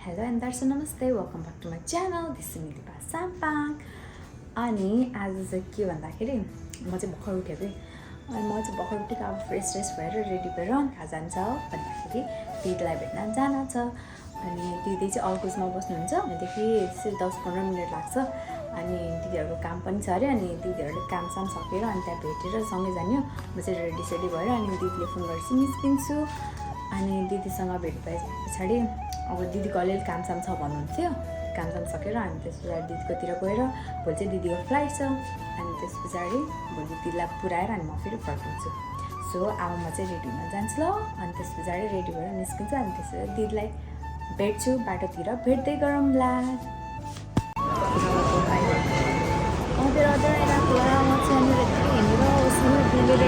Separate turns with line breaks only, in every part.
Hello and दर्शन नमस्ते, welcome back to my channel. This is Nilipa Sampang. अनि आज चाहिँ के भन्दाखेरि म चाहिँ भर्खर उठेको अनि म चाहिँ भर्खर उठेको अब फ्रेस भएर रेडी भएर कहाँ जान्छ भन्दाखेरि दिदीलाई भेट्न जान छ। अनि दिदी चाहिँ अर्कोसमा बस्नुहुन्छ। भनेदेखि 10-15 मिनट लाग्छ। अनि दिदीहरूको काम पनि छ अरे। अनि दिदीहरूले कामसाम सकेर अनि त्यहाँ भेटेर सँगै जाने हो। म चाहिँ रेडी भएर अनि दिदीले फोन गरेपछि निस्किन्छु। अनि दिदीसँग भेट भए पछाडि अब दिदीको अलिअलि कामसाम छ भन्नुहुन्थ्यो। कामसाम सकेर अनि त्यस पछाडि दिदीकोतिर गएर भोलि चाहिँ दिदीको फ्लाइट छ। अनि त्यस पछाडि भोलि दिदीलाई पुऱ्याएर अनि म फेरि फर्किन्छु। सो अब म चाहिँ रेडी हुन जान्छु ल। अनि त्यस पछाडि रेडी भएर निस्किन्छु। अनि त्यसपछि दिदीलाई भेट्छु, बाटोतिर भेट्दै गरौँला।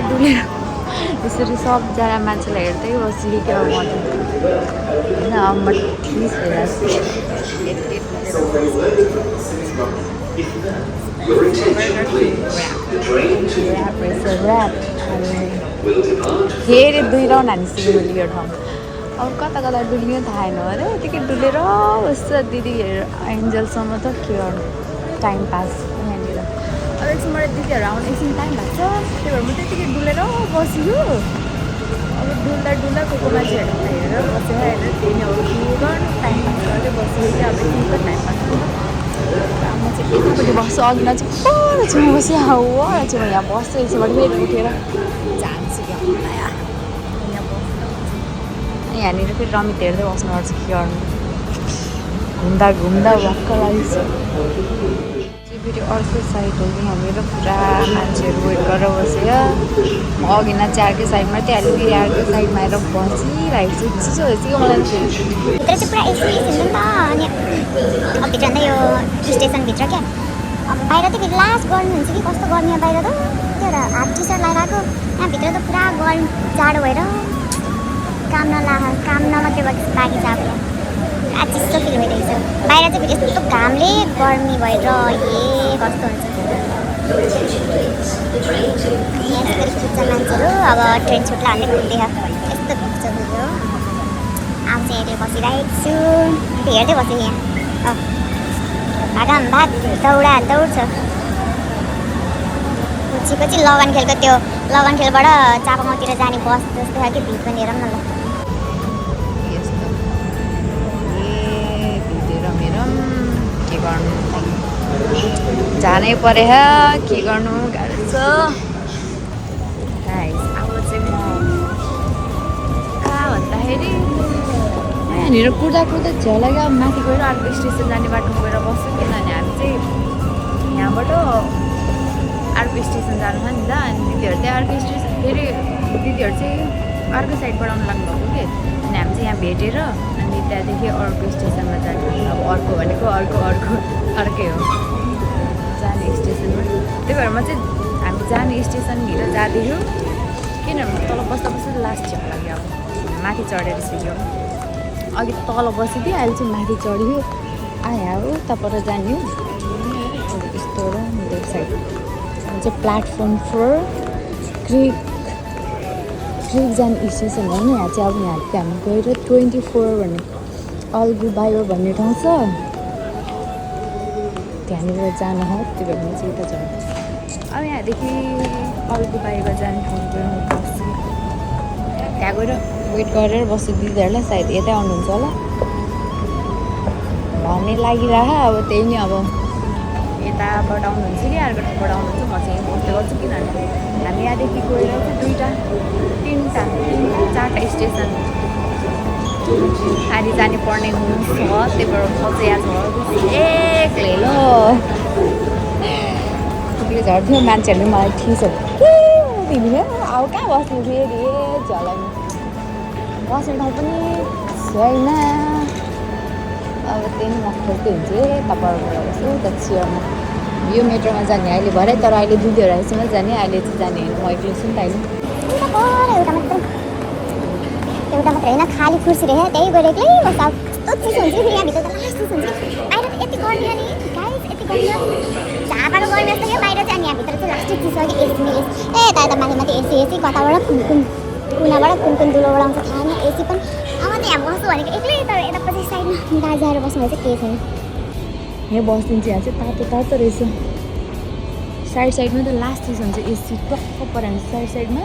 डुलेर यसरी सबजना मान्छेलाई हेर्दै बसिरहेको होइन। अब म ठिस फेरि 2 राउन्ड हानिसक्यो मैले यो ठाउँ। अब कता कता डुल्ने थाहा छैन अरे। यतिकै डुलेर बस्छ दिदी एन्जलसम्म त के गर्नु, टाइम पास यहाँनिर। अब एकछिन मलाई दिदीहरू आउनु एकछिन टाइम लाग्छ। त्यही भएर म त्यतिकै डुलेर बस्यो। अब डुल्दा को मान्छेहरू हेरेर बसेर हेरेर त्यही हो के गर्नु, टाइम पास गर्दै बसेको चाहिँ अब एकछिन त टाइम पास गर्नु। म चाहिँ यतापट्टि बस्छु, अघि न चाहिँ पर छेउमा बस्यो। वर चाहिँ म यहाँ बस्छु। यसोबाट फेरि उठेर जान्छु क्या यहाँ बस्नु। यहाँनिर फेरि रमित हेर्दै बस्नुपर्छ, के गर्नु। घुम्दा भक्क लाग्छ। फेरि अर्को साइड हो यहाँनिर पुरा मान्छेहरू वेट गरेर बसेर। म अघि न चाहिँ अर्कै साइडमा थिएँ, अहिले फेरि अर्कै साइडमा आएर बसिरहेको छु। चिसो भइसक्यो मलाई।
भित्र चाहिँ पुरा एसी हुनु नि त। अनि अब भित्र अन्त यो स्टेसनभित्र क्या अब बाहिर त फेरि लास्ट गर्मी हुन्छ कि कस्तो गर्मी हो बाहिर त। त्यो एउटा हाफ टी सर्ट लगाएको यहाँभित्र त पुरा गर्मी जाडो भएर काम नमात्रै बाँकी छ। अब पुरा चिसो फिल भइरहेको छ बाहिर चाहिँ। फेरि यस्तो घामले गर्मी भएर कस्तो हुन्छ। यस्तो खिच्छ मान्छेहरू। अब ट्रेन छुट्ला भन्ने घुम्दैछ, यस्तो खिच्छ बुझ्यो। अब चाहिँ हेरेर बसिरहेको छु, त्यो हेर्दै बसेँ यहाँ। भाग दौड छ। पछि लगन खेलको त्यो लगन खेलबाट चापागाउँतिर जाने बस जस्तो खालको भिड पनि हेरौँ न ल।
के गर्नु, जानै परे के गर्नु, गाह्रो छ। अब चाहिँ म कहाँ भन्दाखेरि यहाँनिर कुर्दा झ्याउ लाग्यो। अब माथि गएर अर्को स्टेसन जाने बाटोमा गएर बस्छु। किनभने हामी चाहिँ यहाँबाट अर्को स्टेसन जानु छ नि त। अनि दिदीहरू चाहिँ अर्को स्टेसन फेरि दिदीहरू चाहिँ अर्को साइडबाट आउनु लाग्नुभएको कि। अनि हामी चाहिँ यहाँ भेटेर अनि त्यहाँदेखि अर्को स्टेसनमा जाने। अब अर्को भनेको अर्कै हो जाने स्टेसनमा। त्यही भएर म चाहिँ हामी जाने स्टेसनभित्र जाँदैछु। किनभने तल बस्दा लास्ट झ्याउ लाग्यो। अब माथि चढेर सिक्यो। अघि तल बसिदियो, अहिले चाहिँ माथि चढ्यो। आयो उताबाट जाने हो यस्तो र लेफ्ट साइड चाहिँ प्लेटफर्म 4 क्रिक जाने स्टेसन हो नि। यहाँ चाहिँ अब यहाँ हामी गएर 24 भन्ने अल्गु बायो भन्ने ठाउँ छ, त्यहाँनिर जानु हो। त्यही भएर चाहिँ यता जानु। अब यहाँदेखि अल्गु बायोमा जाने ठाउँ गएर बस्छु। त्यहाँ गएर वेट गरेर बस्छु। दिदीहरूलाई सायद यतै आउनुहुन्छ होला भन्ने लागिरह। अब त्यही नै, अब यताबाट आउनुहुन्छ कि अर्को ठाउँबाट आउनुहुन्छ। म चाहिँ बस्दै गर्छु किनभने हामी यहाँदेखि गएर चाहिँ 4टा स्टेसन आदि जाने पर्ने हुन्छ। त्यही भएर म चाहिँ यहाँ एक्लै ल झर्थ्यो। मान्छेहरूले मलाई ठिसो तिमीले अब कहाँ बस्नु फेरि झलाउने बस्ने ठाउँ पनि छैन। अब त्यही नै म खोज्दै हुन्छु। तपाईँहरूबाट बस्छु त चियरमा यो मेट्रोमा जाने अहिले भरे। तर अहिले दिदीहरू आइसम्म जाने, अहिले चाहिँ जाने होइन। म एक्लै छु नि त अहिले।
एउटा मात्रै होइन, खाली कुर्सी रह्यो त्यही गएर एक्लै बस्छ। अब कस्तो चिसो हुन्छ फेरि यहाँभित्र त लास्ट चिसो हुन्छ। बाहिर त यति गर्मी अनि गाइस यति गर्मी झापाको गर्मी जस्तो क्या बाहिर चाहिँ। अनि यहाँभित्र चाहिँ लास्ट चिसो कि एसी यता माथि एसी कताबाट कुनाबाट कुन दुलोबाट आउँछ थाहा छैन। एसी पनि अब चाहिँ यहाँ बस्छु भनेको एक्लै। तर यता पछि साइडमा दाजु आएर बस्नु चाहिँ केही छैन
यहाँ बस्दिन्छ यहाँ चाहिँ तातो तातो रहेछ साइडमा त लास्ट स्टेसन चाहिँ एसी टक्क परान्छ साइडमा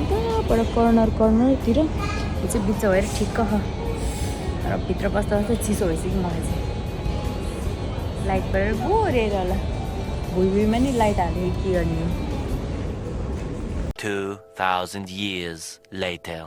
उताबाट कर्नरतिर यो चाहिँ बिच भएर ठिक्क छ र भित्र बस्दा बस्दा चिसो भइसक्यो मलाई चाहिँ लाइट परेर गोरेर होला भुइँमा नि लाइट हाल्यो के गर्ने हो
2,000 years later.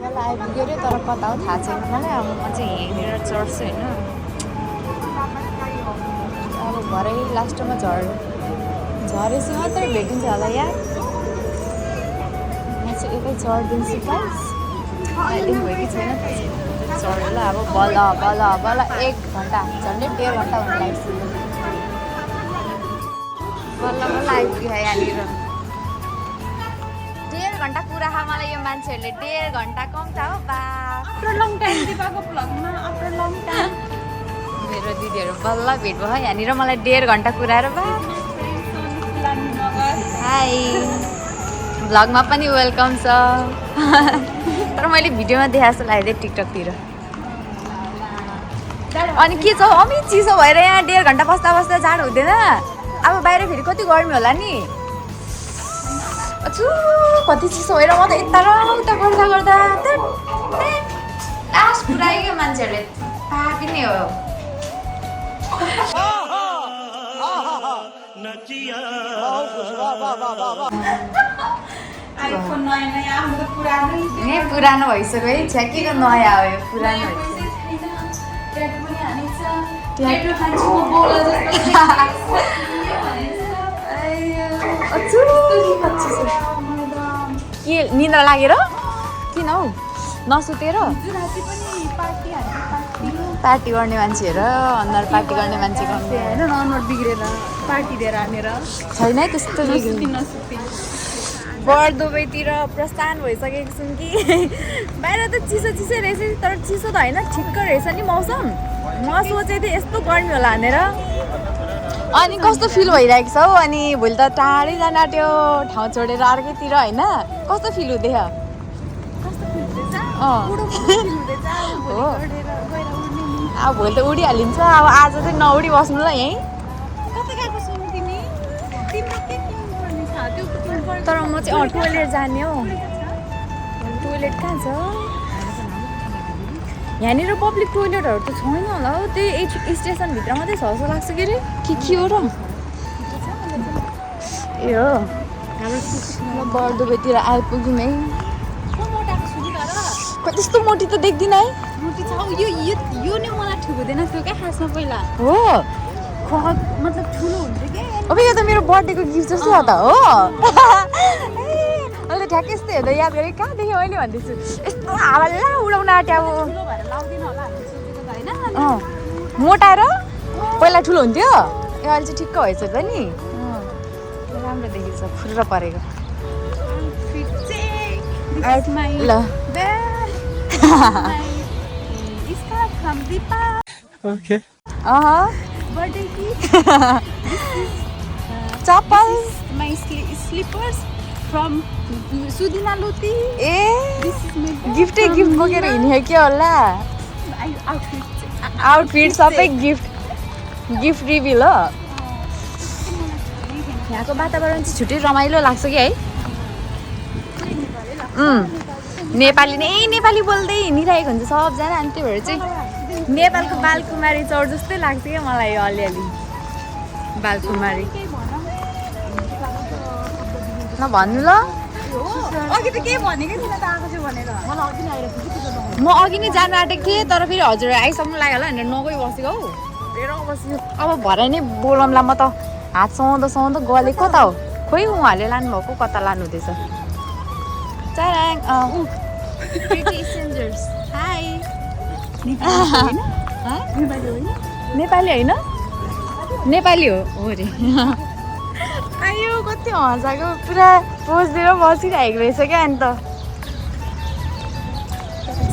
बल्ल आइपुग्यो अरे तर कता हो थाहा छैन मलाई अब म चाहिँ यहीँनिर चढ्छु होइन अब भरे लास्टमा झरेपछि मात्रै भेटिन्छ होला यार म चाहिँ एकै चढिदिन्छु गाइस अहिले भयो कि छैन चढेर अब बल्ल 1 घन्टा झन्डै 1.5 घन्टा हुन लाग्छ बल्ल आइपुग्यो यहाँनिर 1.5 घन्टा कुरा खा मलाई यो मान्छेहरूले 1.5 घन्टा कम छ हो बा आफ्टर लङ टाइम दिपाको भ्लगमा आफ्टर लङ टाइम मेरो दिदीहरू बल्ल भेट भयो यहाँनिर मलाई 1.5 घन्टा कुराएर बा हाई भ्लगमा पनि वेलकम छ तर मैले भिडियोमा देखाएको जस्तो लाग्यो टिकटकतिर अनि के छ अमि चिसो भएर यहाँ 1.5 घन्टा बस्दा जाडो हुँदैन अब बाहिर फेरि कति गर्मी होला नि अचु कति चिसो भएर म त यता र उता गर्दा लास्ट पुऱ्याइयो मान्छेहरूले पापिने हो पुरानो भइसक्यो है छ्याकीको नयाँ हो यो पुरानो के निन्द्रा लागेर किन हौ नसुतेर पार्टी गर्ने मान्छेहरू अनुहार पार्टी गर्ने मान्छे होइन अनुहार बिग्रेर पार्टी दिएर हानेर छैन है त्यस्तो बर्दुबईतिर प्रस्थान भइसकेको छौँ कि बाहिर त चिसै रहेछ तर चिसो त होइन ठिक्क रहेछ नि मौसम म सोचेको थिएँ यस्तो गर्मी होला भनेर अनि कस्तो फिल भइरहेको छ हौ अनि भोलि त टाढै जान आँट्यो ठाउँ छोडेर अर्कैतिर होइन कस्तो फिल हुँदैछ हो अब भोलि त उडिहालिन्छ अब आज चाहिँ नउडी बस्नु ल यहीँ तर म चाहिँ टोइलेट जाने हौ टोइलेट कहाँ छ यहाँनिर पब्लिक टोइलेटहरू त छैन होला हौ त्यही स्टेसनभित्र मात्रै छ जस्तो लाग्छ के अरे के हो र ए हो म बर्दुबईतिर आइपुग्यौँ है त्यस्तो मोटी त देख्दिनँ है मोटी छ यो नै मलाई ठिक हुँदैन थियो क्या खासमा पहिला हो मतलब ठुलो हुन्छ क्या अब यो त मेरो बर्थडेको गिफ्ट जस्तो हो त हो अहिले ठ्याक्कै यस्तो हेर्दा याद गरेँ कहाँ देखेँ मैले भन्दैछु यस्तो हावाला उडाउन आँट्यो अब मोटाएर पहिला ठुलो हुन्थ्यो ए अहिले चाहिँ ठिक्क भएछ त नि राम्रो देखिन्छ फुर्र परेको ल
Okay.
Birthday gift. Chappals. My slippers from Sudina Luti. This is my gift बोकेर हिँड्यो के होला आउटफिट सबै गिफ्ट रिभिल हो यहाँको वातावरण चाहिँ छुट्टै रमाइलो लाग्छ कि है नेपाली बोल्दै हिँडिरहेको हुन्छ सबजना अनि त्यही भएर चाहिँ नेपालको बालकुमारी चौर जस्तै लाग्छ क्या मलाई यो अलिअलि बालकुमारी नभन्नु ल अघि त केही भनेकै थिएन त आएको छु भनेर म अघि नै जानु आँटेको थिएँ तर फेरि हजुर आइसक्नु लाग्यो होला भनेर नगई बसेको हौ हेर बस्यो अब भरे नै बोलाउँला म त हात सुहाउँदो गलेको त हो खोइ उहाँहरूले लानुभएको कता लानुहुँदैछ चाराङ हाई नेपाली होइन नेपाली हो अरे आयो कति हँसाएको पुरा पोज दिएर बसिरहेको रहेछ क्या अनि त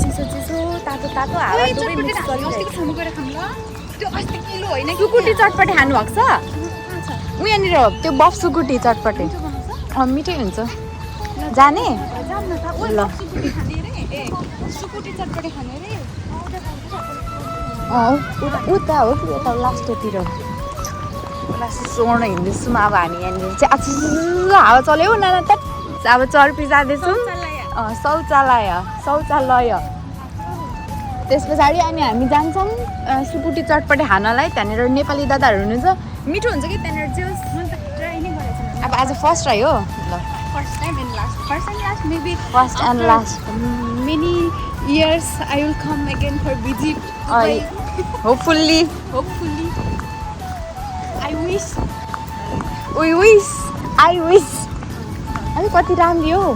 चिसो तातो तातो हावा दुवै मिक्स गरिरहेको सुकुटी चटपटे खानु भएको छ उ यहाँनिर त्यो बफ सुकुटी चटपटे मिठै हुन्छ जाने ल उता हो कि यता लास्टतिर सोर्न हिँड्दैछौँ अब हामी यहाँनिर चाहिँ आज हावा चल्यो नाना त अब चर्पी जाँदैछौँ शौचालय त्यस पछाडि अनि हामी जान्छौँ सुकुटी चटपटे खानलाई त्यहाँनिर नेपाली दादाहरू हुनुहुन्छ मिठो हुन्छ कि त्यहाँनिर चाहिँ अब आज फर्स्ट ट्राई हो ल
First and last, maybe
first and last
many years I will come again for visit.
Hopefully
Hopefully, I wish.
I wish अरे कति राम्रो हो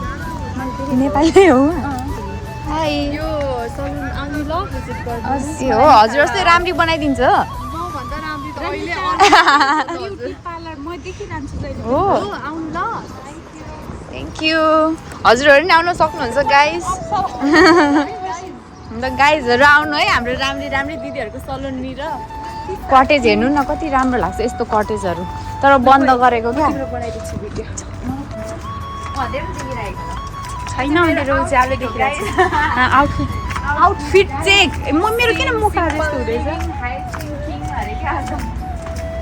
नेपाली हो हाई
यो सलुन आउनु ल visit गर्नु।
हो हजुर जस्तै राम्री बनाइदिन्छ
मभन्दा राम्रो त अहिले ब्युटी पार्लर म देखिरहन्छु जहिले।
हो
आउनु ल।
थ्याङ्क यू हजुरहरू नि आउन सक्नुहुन्छ गाइस अन्त गाइजहरू आउनु है हाम्रो राम्री दिदीहरूको सलुननिर कटेज हेर्नु न कति राम्रो लाग्छ यस्तो कटेजहरू तर बन्द गरेको क्या
बनाइदिन्छु भिडियो।
छैन मेरो ज्यादै देखिरहेको छ आउटफिट चेक मेरो किन मुख जस्तो हुँदैछ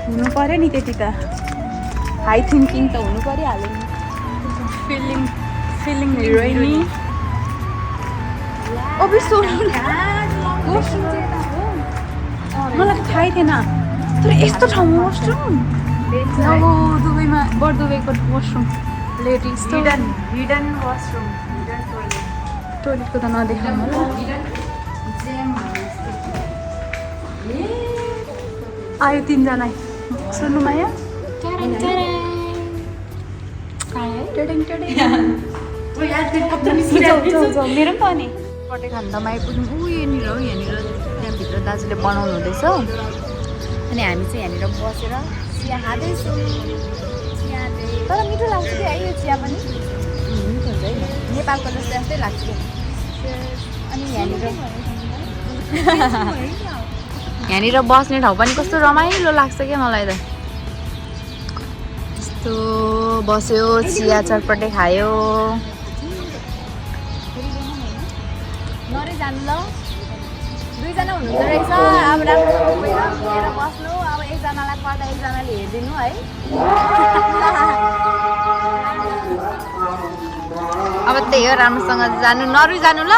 हुनु पऱ्यो नि त्यति त हाई थिङ्किङ त हुनु परिहाल्यो नि फिलिङ हिरोइनी मलाई त थाहै थिएन तर यस्तो ठाउँमा वासरुम अब दुबईमा बरदुबईको वासरुम लेडिज हिडन वासरुम टोइलेटको त नदेखाउँ होला आयो तिनजना सुन्नु माया मेरो पनि त नि पटे खान्दामा आइपुग्यौँ यहाँनिर हो यहाँनिर त्यहाँभित्र दाजुले बनाउनु हुँदैछ अनि हामी चाहिँ यहाँनिर बसेर चिया खाँदैछौँ तर मिठो लाग्छ कि है यो चिया पनि मिठो हुन्छ है नेपालको जस्तै लाग्छ कि अनि यहाँनिर बस्ने ठाउँ पनि कस्तो रमाइलो लाग्छ क्या मलाई त यस्तो बस्यो चिया चटपटे खायो नरै जानु ल दुईजना हुनुहुँदो रहेछ अब राम्रो मिलेर बस्नु अब एकजनालाई पर्दा एकजनाले हेरिदिनु है अब त्यही हो राम्रोसँग जानु नरुई जानु ल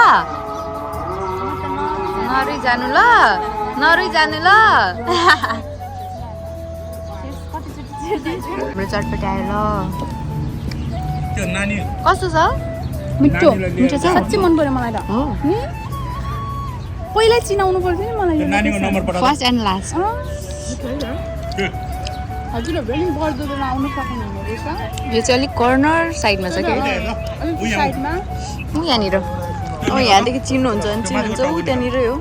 हाम्रो चटपटे आयो ल कस्तो छ
मिठो
मिठो छ
साँच्चै मन पर्यो मलाई त।
हो
पहिल्यै चिनाउनु पर्दैन मलाई यो।
फर्स्ट एन्ड लास्ट
हजुरहरू पनि बरदुबईमा आउनु सक्नुहुने रहेछ।
यो चाहिँ अलिक कर्नर साइडमा छ क्या
अलिक साइडमा
ऊ यहाँनिर यहाँदेखि चिन्नुहुन्छ भने चिन्नुहुन्छ ऊ त्यहाँनिर हो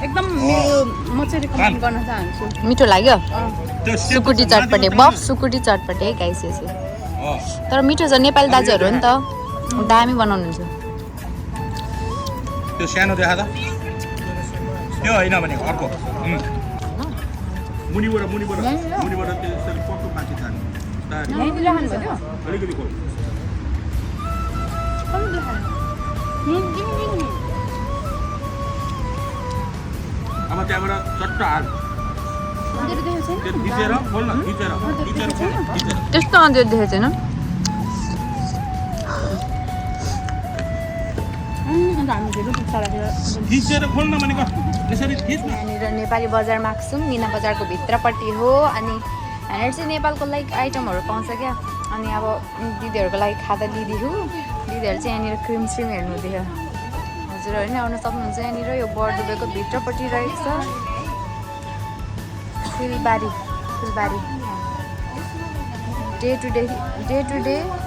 एकदम मेरो म चाहिँ रिकमेन्ड गर्न चाहन्छु।
मिठो लाग्यो सुकुटी चटपटे बफ सुकुटी चटपटे गाइस यो चाहिँ तर मिठो छ नेपाली दाजुहरू हो नि त दामी बनाउनुहुन्छ
त्यो सानो देखा त त्यो होइन भने अर्को मुनिबाट त्यसरी पक्को पाकी खानु अलिकति खोल अब त्यहाँबाट चट्ट हाल खिचेर खोल न खिचेर
त्यस्तो अन्त देखेको छैन
खिचेर खोल न भनेको त्यसरी खिच्नु
यहाँनिर नेपाली बजारमा आएको छौँ मिना बजारको भित्रपट्टि हो अनि यहाँनिर चाहिँ नेपालको लाइक आइटमहरू पाउँछ क्या अनि अब दिदीहरूको लागि खाँदा दिदीहरू चाहिँ यहाँनिर क्रिम स्रिम हेर्नु हुँदैछ हजुरहरू नि आउन सक्नुहुन्छ यहाँनिर यो बरदुबईको भित्रपट्टि रहेको छ फुलबारी डे टु डे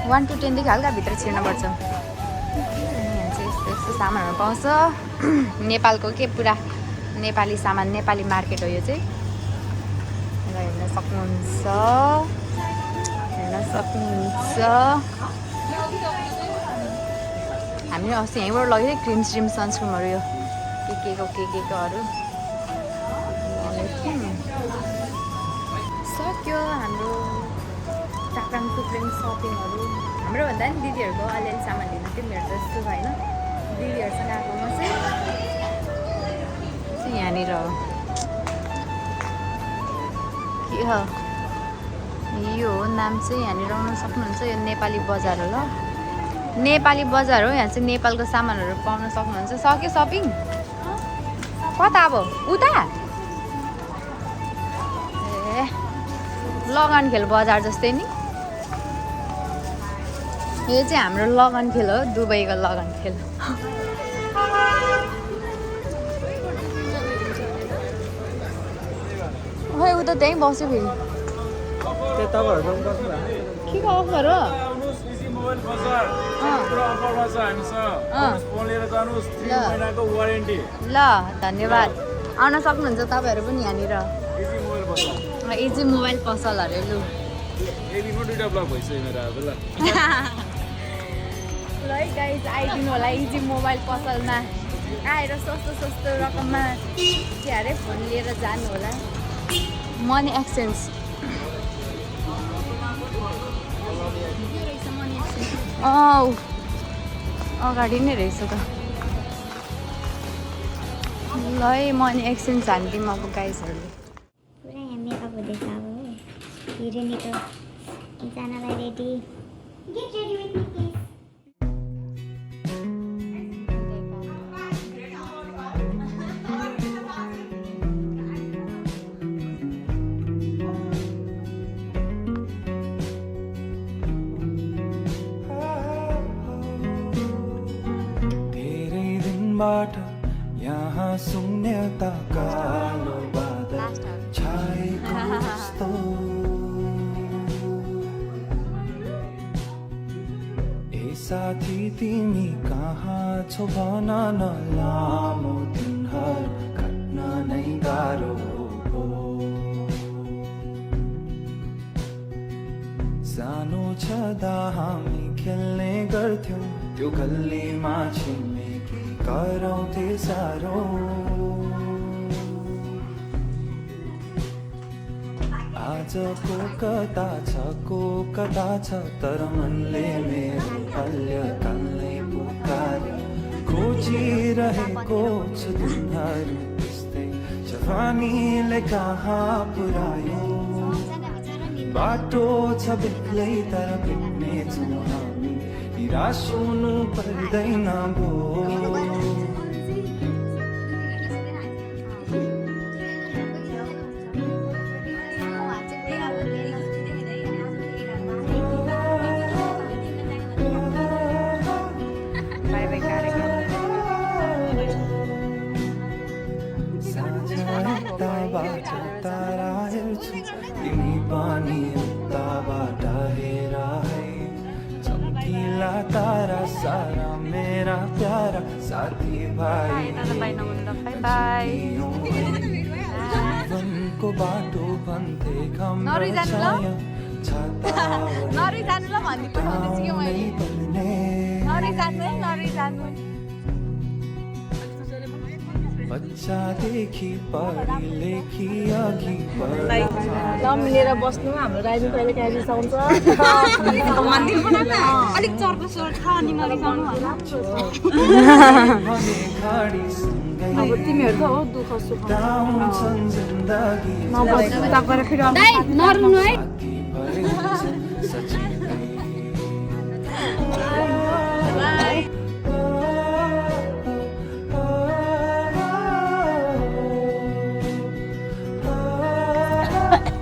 1 to 10 देखि हल्का भित्र छिर्नुपर्छ यहाँ चाहिँ यस्तो सामानहरू पाउँछ नेपालको के पुरा नेपाली सामान नेपाली मार्केट हो यो चाहिँ हेर्न सक्नुहुन्छ हामीले अस्ति यहीँबाट लगेको थियौँ क्रिम स्रिम सनस्क्रिमहरू यो केकोहरू सक्यो हाम्रो टाक्राङ टुक्रिङ सपिङहरू हाम्रो भन्दा नि दिदीहरूको अलिअलि सामान लिनु थियो मेरो जस्तो होइन दिदीहरूसँग आएकोमा चाहिँ यहाँनिर हो के हो यो नाम चाहिँ यहाँनिर आउन सक्नुहुन्छ यो नेपाली बजार हो ल नेपाली बजार हो यहाँ चाहिँ नेपालको सामानहरू पाउन सक्नुहुन्छ सक्यो सपिङ कता अब उता ए लगानखेल बजार जस्तै नि यो चाहिँ हाम्रो लगानखेल हो दुबईको लगानखेल खै उ त त्यहीँ बस्यो फेरि के को अफर हो ल धन्यवाद आउन सक्नुहुन्छ तपाईँहरू पनि यहाँनिर इजी मोबाइल पसलहरू लु ल है गाइज आइदिनु होला इजी मोबाइल पसलमा आएर सस्तो रकममा के अरे फोन लिएर जानु होला मनी एक्सचेन्ज अगाडि नै रहेछ त ल है मनी एक्सचेन्ज हान्थ्यौँ अब गाइजहरूले
पुरा यहाँ मेकअप हुँदैछ अब हिरोइनी त जानलाई ready get ready with me please
यहाँ शून्यता कालो बादल छाएको जस्तो ए साथी तिमी कहाँ छौ भन न लामो दिनहरू काट्न नै गाह्रो हो सानो छँदा हामी खेल्ने गर्थ्यौँ त्यो गल्लीमा छिमेकी कराउँथे साह्रो आजको कता छ तर मनले मेरो बाल्यकाललाई पुकार्यो खोजिरहेको छु दिनहरू त्यस्तै जवानीले कहाँ पुर्यायो बाटो छ बेग्लै तर भेट्नेछौँ हामी निराश हुनु पर्दैन भो तिमी पनि उताबाट हेर है चम्किला तारा सारा मेरा प्यारा साथी भाइ जीवनको बाटो भन्थे बच्चादेखि पढी लेखी अघि
मिलेर बस्नु हाम्रो राइडिङ कहिले काहीँ रिसाउँछ अलिक चर्को स्वर छ अनि नरिसाउनु अब तिमीहरूको हो दुःख सुख नबस्नु उता गएर फेरि नरुनु है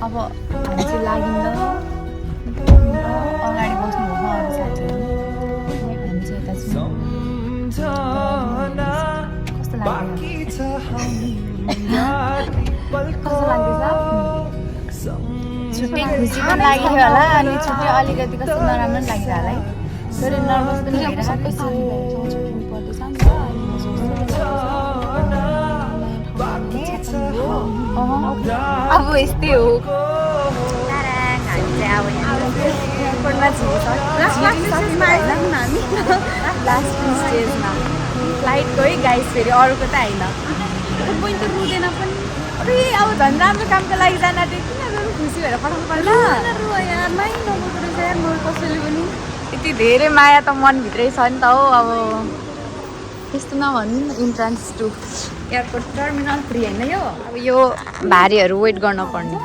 अब हामी चाहिँ लाग्यौँ अगाडि बस्नु हो अरू साथीहरू हामी चाहिँ यता कस्तो लाग्छ छुट्टै खुसी पनि लाग्यो होला अनि छुट्टै अलिकति कस्तो नराम्रो पनि लाग्छ होला है तर नर्भस पनि भएर सबै साथीभाइहरूसँग छुट्टिनु पर्दैछ नि अब यस्तै हो हामी चाहिँ अब एयरपोर्टमा छिरिसक्यौँ हामी लास्ट स्टेजमा फ्लाइटको है गाइस, फेरि अरूको त होइन।
कोही त रुँदैन पनि
अरे अब झन् राम्रो कामको लागि जान आँटेको किन गरौँ, खुसी भएर पठाउनु पर्ला।
यार माइ नबोल्दो रहेछ यार मेरो कसैले पनि।
यति धेरै माया त मनभित्रै छ नि त हौ। अब त्यस्तो नभन्नु न। इन्ट्रान्स टु एयरपोर्ट टर्मिनल 3 होइन यो। अब यो भारीहरू वेट गर्न पर्ने।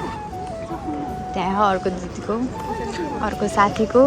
त्यहाँ अर्को दिदीको अर्को साथीको